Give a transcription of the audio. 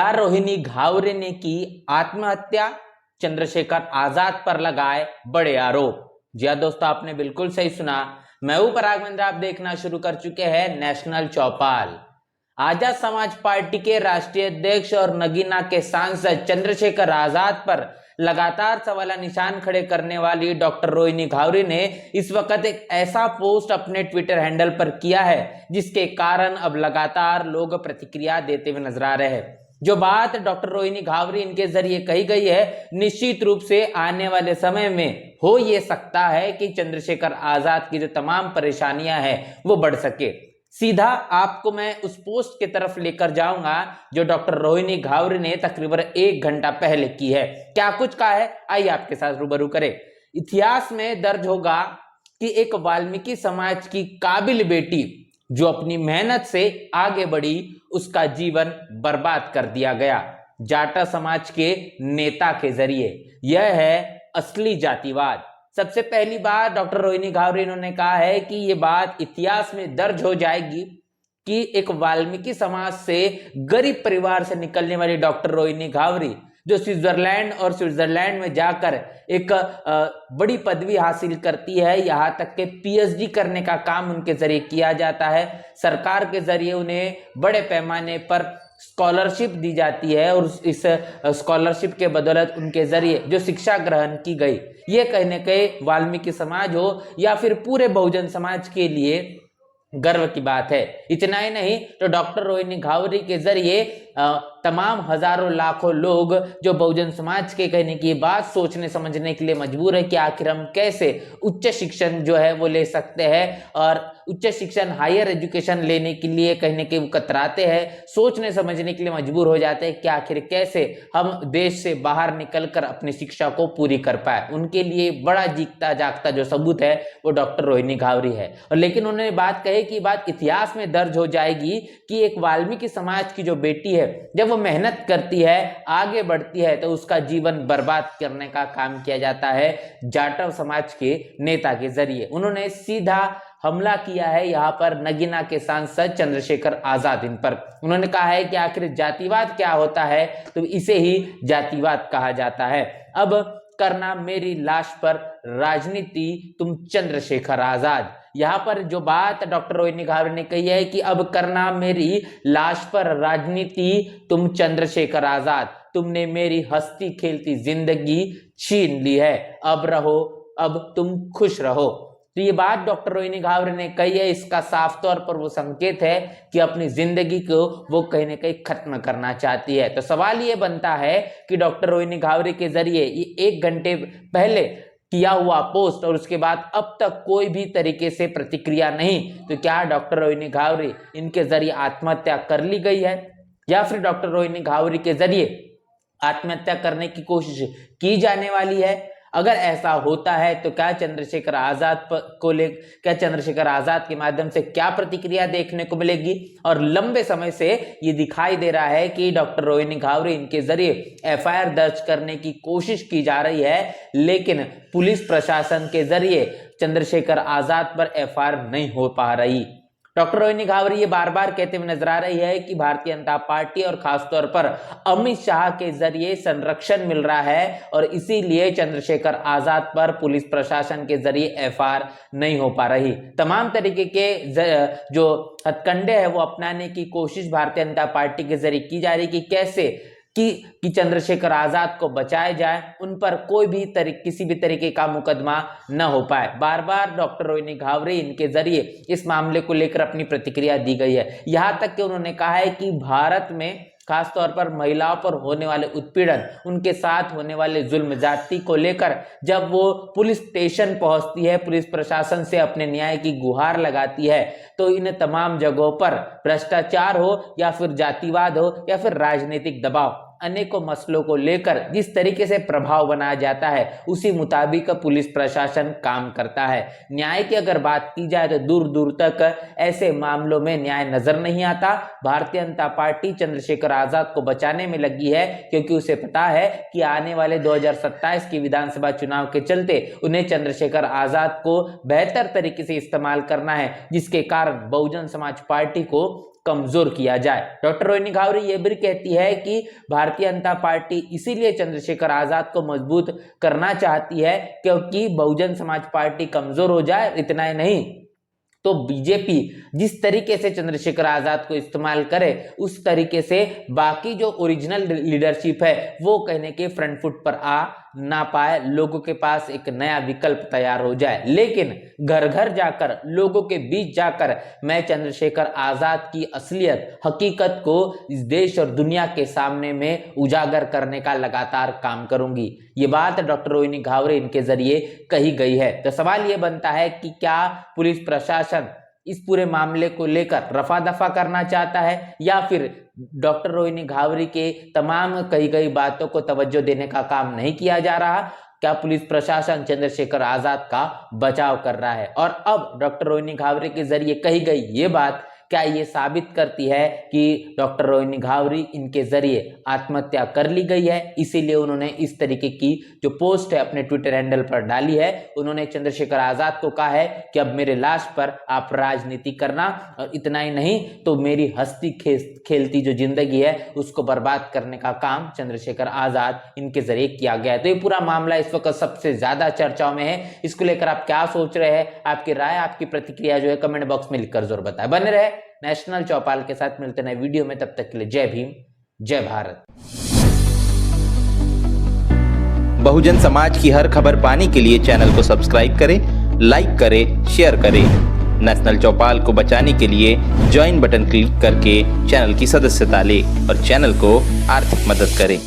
क्या रोहिणी घावरे ने की आत्महत्या, चंद्रशेखर आजाद पर लगाए बड़े आरोप। जी हां दोस्तों, आपने बिल्कुल सही सुना। मैं हूं पराग महेंद्र, आप देखना शुरू कर चुके हैं नेशनल चौपाल। आजाद समाज पार्टी के राष्ट्रीय अध्यक्ष और नगीना के सांसद चंद्रशेखर आजाद पर लगातार सवाल निशान खड़े करने वाली डॉक्टर रोहिणी घावरे ने इस वक्त एक ऐसा पोस्ट अपने ट्विटर हैंडल पर किया है जिसके कारण अब लगातार लोग प्रतिक्रिया देते हुए नजर आ रहे हैं। जो बात डॉक्टर रोहिणी घावरे इनके जरिए कही गई है, निश्चित रूप से आने वाले समय में हो ये सकता है कि चंद्रशेखर आजाद की जो तमाम परेशानियां हैं वो बढ़ सके। सीधा आपको मैं उस पोस्ट की तरफ लेकर जाऊंगा जो डॉक्टर रोहिणी घावरे ने तकरीबन 1 घंटा पहले की है। क्या कुछ कहा है, आइए आपके साथ रूबरू करें। इतिहास में दर्ज होगा कि एक वाल्मीकि समाज की काबिल बेटी जो अपनी मेहनत से आगे बढ़ी, उसका जीवन बर्बाद कर दिया गया जाटा समाज के नेता के जरिए। यह है असली जातिवाद। सबसे पहली बात डॉक्टर रोहिणी घावरे इन्होंने कहा है कि यह बात इतिहास में दर्ज हो जाएगी कि एक वाल्मीकि समाज से गरीब परिवार से निकलने वाली डॉक्टर रोहिणी घावरे जो स्विट्जरलैंड में जाकर एक बड़ी पदवी हासिल करती है, यहाँ तक के पीएचडी करने का काम उनके जरिए किया जाता है। सरकार के जरिए उन्हें बड़े पैमाने पर स्कॉलरशिप दी जाती है और इस स्कॉलरशिप के बदौलत उनके जरिए जो शिक्षा ग्रहण की गई, ये कहीं ना कहीं वाल्मीकि समाज हो या फिर पूरे बहुजन समाज के लिए गर्व की बात है। इतना ही नहीं तो डॉक्टर रोहिणी घावरे के जरिए तमाम हजारों लाखों लोग जो बहुजन समाज के कहने की बात सोचने समझने के लिए मजबूर है कि आखिर हम कैसे उच्च शिक्षण जो है वो ले सकते हैं, और उच्च शिक्षण हायर एजुकेशन लेने के लिए कहीं ना कहीं वो कतराते हैं, सोचने समझने के लिए मजबूर हो जाते हैं कि आखिर कैसे हम देश से बाहर निकलकर अपनी शिक्षा को पूरी कर पाए। उनके लिए बड़ा जीता जागता जो सबूत है वो डॉक्टर रोहिणी घावरे है। और लेकिन उन्होंने बात कही कि बात इतिहास में दर्ज हो जाएगी कि एक वाल्मीकि समाज की जो बेटी है जब वो मेहनत करती है, आगे बढ़ती है, तो उसका जीवन बर्बाद करने का काम किया जाता है जाटव समाज के नेता के जरिए। उन्होंने सीधा हमला किया है यहाँ पर नगीना के सांसद चंद्रशेखर आजाद इन पर। उन्होंने कहा है कि आखिर जातिवाद क्या होता है, तो इसे ही जातिवाद कहा जाता है। अब करना मेरी लाश पर राजनीति तुम चंद्रशेखर आजाद। यहाँ पर जो बात डॉक्टर रोहिणी घावरे ने कही है कि अब करना मेरी लाश पर राजनीति तुम चंद्रशेखर आजाद, तुमने मेरी हंसती खेलती जिंदगी छीन ली है, अब तुम खुश रहो। तो ये बात डॉक्टर रोहिणी घावरे ने कही है, इसका साफ तौर पर वो संकेत है कि अपनी जिंदगी को वो कहीं ना कहीं खत्म करना चाहती है। तो सवाल ये बनता है कि डॉक्टर रोहिणी घावरे के जरिए ये 1 घंटे पहले किया हुआ पोस्ट और उसके बाद अब तक कोई भी तरीके से प्रतिक्रिया नहीं, तो क्या डॉक्टर रोहिणी घावरे इनके जरिए आत्महत्या कर ली गई है या फिर डॉक्टर रोहिणी घावरे के जरिए आत्महत्या करने की कोशिश की जाने वाली है? अगर ऐसा होता है तो क्या चंद्रशेखर आजाद के माध्यम से क्या प्रतिक्रिया देखने को मिलेगी? और लंबे समय से ये दिखाई दे रहा है कि डॉक्टर रोहिणी घावरे इनके जरिए एफआईआर दर्ज करने की कोशिश की जा रही है, लेकिन पुलिस प्रशासन के जरिए चंद्रशेखर आजाद पर एफआईआर नहीं हो पा रही। डॉक्टर रोहिणी घावरे ये बार बार कहते हुए नजर आ रही है कि भारतीय जनता पार्टी और खासतौर पर अमित शाह के जरिए संरक्षण मिल रहा है और इसीलिए चंद्रशेखर आजाद पर पुलिस प्रशासन के जरिए एफआईआर नहीं हो पा रही। तमाम तरीके के जो हथकंडे हैं वो अपनाने की कोशिश भारतीय जनता पार्टी के जरिए की जा रही कि कैसे कि चंद्रशेखर आजाद को बचाया जाए, उन पर कोई भी किसी भी तरीके का मुकदमा न हो पाए। बार बार डॉक्टर रोहिणी घावरे इनके जरिए इस मामले को लेकर अपनी प्रतिक्रिया दी गई है। यहाँ तक कि उन्होंने कहा है कि भारत में खासतौर पर महिलाओं पर होने वाले उत्पीड़न, उनके साथ होने वाले जुल्म जाति को लेकर जब वो पुलिस स्टेशन पहुंचती है, पुलिस प्रशासन से अपने न्याय की गुहार लगाती है, तो इन तमाम जगहों पर भ्रष्टाचार हो या फिर जातिवाद हो या फिर राजनीतिक दबाव, अनेकों मसलों को लेकर जिस तरीके से प्रभाव बनाया जाता है उसी मुताबिक पुलिस प्रशासन काम करता है। न्याय की अगर बात की जाए तो दूर दूर तक ऐसे मामलों में न्याय नजर नहीं आता। भारतीय जनता पार्टी चंद्रशेखर आजाद को बचाने में लगी है क्योंकि उसे पता है कि आने वाले 2027 की विधानसभा चुनाव के चलते उन्हें चंद्रशेखर आजाद को बेहतर तरीके से इस्तेमाल करना है, जिसके कारण बहुजन समाज पार्टी को कमजोर किया जाए। डॉक्टर रोहिणी घावरी ये भी कहती है कि भारतीय जनता पार्टी इसीलिए चंद्रशेखर आजाद को मजबूत करना चाहती है क्योंकि बहुजन समाज पार्टी कमजोर हो जाए। इतना ही नहीं तो बीजेपी जिस तरीके से चंद्रशेखर आजाद को इस्तेमाल करे उस तरीके से बाकी जो ओरिजिनल लीडरशिप है वो कहने के फ्रंट फुट पर आ ना पाए, लोगों के पास एक नया विकल्प तैयार हो जाए। लेकिन घर घर जाकर, लोगों के बीच जाकर मैं चंद्रशेखर आजाद की असलियत, हकीकत को इस देश और दुनिया के सामने में उजागर करने का लगातार काम करूंगी। ये बात डॉक्टर रोहिणी घावरे इनके जरिए कही गई है। तो सवाल ये बनता है कि क्या पुलिस प्रशासन इस पूरे मामले को लेकर रफा दफा करना चाहता है या फिर डॉक्टर रोहिणी घावरी के तमाम कही गई बातों को तवज्जो देने का काम नहीं किया जा रहा? क्या पुलिस प्रशासन चंद्रशेखर आजाद का बचाव कर रहा है? और अब डॉक्टर रोहिणी घावरी के जरिए कही गई ये बात क्या ये साबित करती है कि डॉक्टर रोहिणी घावरी इनके जरिए आत्महत्या कर ली गई है, इसीलिए उन्होंने इस तरीके की जो पोस्ट है अपने ट्विटर हैंडल पर डाली है। उन्होंने चंद्रशेखर आजाद को कहा है कि अब मेरे लाश पर आप राजनीति करना, और इतना ही नहीं तो मेरी हंसती खेलती जो जिंदगी है उसको बर्बाद करने का काम चंद्रशेखर आजाद इनके जरिए किया गया है। तो ये पूरा मामला इस वक्त सबसे ज्यादा चर्चाओं में है। इसको लेकर आप क्या सोच रहे हैं? आपकी राय, आपकी प्रतिक्रिया जो है कमेंट बॉक्स में लिखकर जरूर बताएं। बने रहे नेशनल चौपाल के साथ, मिलते नए वीडियो में, तब तक के लिए जय भीम, जय भारत। बहुजन समाज की हर खबर पाने के लिए चैनल को सब्सक्राइब करें, लाइक करें, शेयर करें। नेशनल चौपाल को बचाने के लिए ज्वाइन बटन क्लिक करके चैनल की सदस्यता लें और चैनल को आर्थिक मदद करें।